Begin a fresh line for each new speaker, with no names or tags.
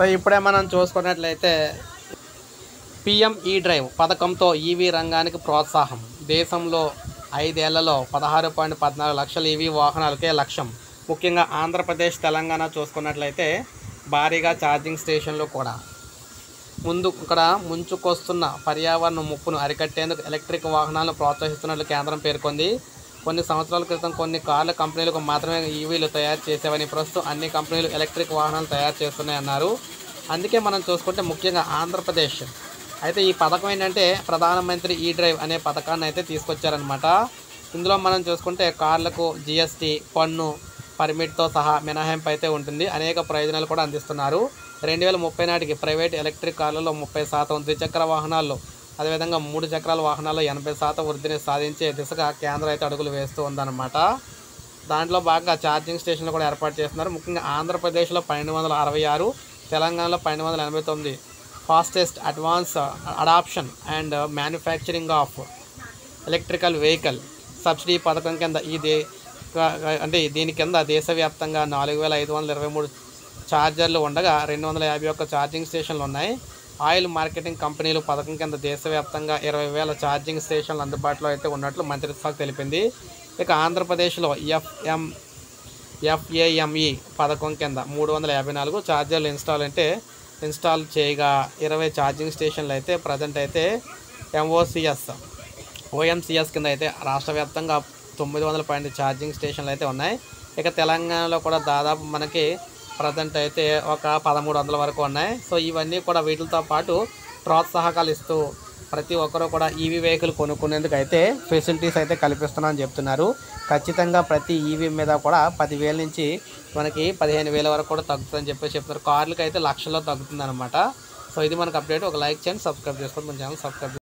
So ఇప్పుడే మనం చూసుకున్నట్లయితే పిఎం ఈ డ్రైవ్ పథకంతో ఈవీ రంగానికి ప్రోత్సాహం. దేశంలో 5 ఏళ్లలో 16.14 లక్షల ఈవీ వాహనాలకే లక్ష్యం. ముఖ్యంగా ఆంధ్రప్రదేశ్, తెలంగాణ చూసుకున్నట్లయితే భారీగా ఛార్జింగ్ స్టేషన్లు కూడా. ఇక్కడ ముంచుకొస్తున్న పర్యావరణ ముప్పును అరికట్టేందుకు ఎలక్ట్రిక్ వాహనాలను ప్రోత్సహిస్తున్నట్లు కేంద్రం పేర్కొంది. కొన్ని సంవత్సరాల క్రితం కొన్ని కార్ల కంపెనీలకు మాత్రమే ఈవీలు తయారు చేసేవని, ప్రస్తుతం అన్ని కంపెనీలు ఎలక్ట్రిక్ వాహనాలు తయారు చేస్తున్నాయన్నారు. అందుకే మనం చూసుకుంటే ముఖ్యంగా ఆంధ్రప్రదేశ్ అయితే ఈ పథకం ఏంటంటే ప్రధానమంత్రి ఈ డ్రైవ్ అనే పథకాన్ని అయితే తీసుకొచ్చారనమాట. ఇందులో మనం చూసుకుంటే కార్లకు జిఎస్టీ, పన్ను, పర్మిట్తో సహా మినహాయింపు అయితే ఉంటుంది. అనేక ప్రయోజనాలు కూడా అందిస్తున్నారు. 2030 నాటికి ప్రైవేట్ ఎలక్ట్రిక్ కార్లలో 30%, ద్విచక్ర వాహనాల్లో అదేవిధంగా 3 చక్రాల వాహనాల్లో 80% వృద్ధిని సాధించే దిశగా కేంద్రం అయితే అడుగులు వేస్తూ ఉందన్నమాట. దాంట్లో భాగంగా ఛార్జింగ్ స్టేషన్లు కూడా ఏర్పాటు చేస్తున్నారు. ముఖ్యంగా ఆంధ్రప్రదేశ్లో 1266, తెలంగాణలో 1289 fastest advance adoption and manufacturing of electrical vehicle subsidy పథకం కింద దీని కింద దేశవ్యాప్తంగా 4523 ఛార్జర్లు ఉండగా 251 ఛార్జింగ్ స్టేషన్లు ఉన్నాయి. ఆయిల్ మార్కెటింగ్ కంపెనీలు పథకం కింద దేశవ్యాప్తంగా 20,000 ఛార్జింగ్ స్టేషన్లు అందుబాటులో అయితే ఉన్నట్లు మంత్రిత్వ శాఖ తెలిపింది. ఇక ఆంధ్రప్రదేశ్లో FAME పథకం కింద 354 ఛార్జర్లు ఇన్స్టాల్ చేయగా 20 ఛార్జింగ్ స్టేషన్లు అయితే ప్రజెంట్ అయితే OMCS కింద అయితే రాష్ట్ర వ్యాప్తంగా 900 ఛార్జింగ్ స్టేషన్లు అయితే ఉన్నాయి. ఇక తెలంగాణలో కూడా దాదాపు మనకి ప్రజెంట్ అయితే ఒక 1300 వరకు ఉన్నాయి. సో ఇవన్నీ కూడా వీటితో పాటు ప్రోత్సాహకాలు ఇస్తూ ప్రతి ఒక్కరూ కూడా ఈవీ వెహికల్ కొనుక్కునేందుకు అయితే ఫెసిలిటీస్ అయితే కల్పిస్తున్నామని చెప్తున్నారు. ఖచ్చితంగా ప్రతి ఈవీ మీద కూడా 10,000 నుంచి మనకి 15,000 వరకు కూడా తగ్గుతుందని చెప్తున్నారు. కార్లకు అయితే లక్షల్లో తగ్గుతుంది అనమాట. సో ఇది మనకు అప్డేట్. ఒక లైక్ చేయండి, సబ్స్క్రైబ్ చేసుకోండి, మన ఛానల్ సబ్స్క్రైబ్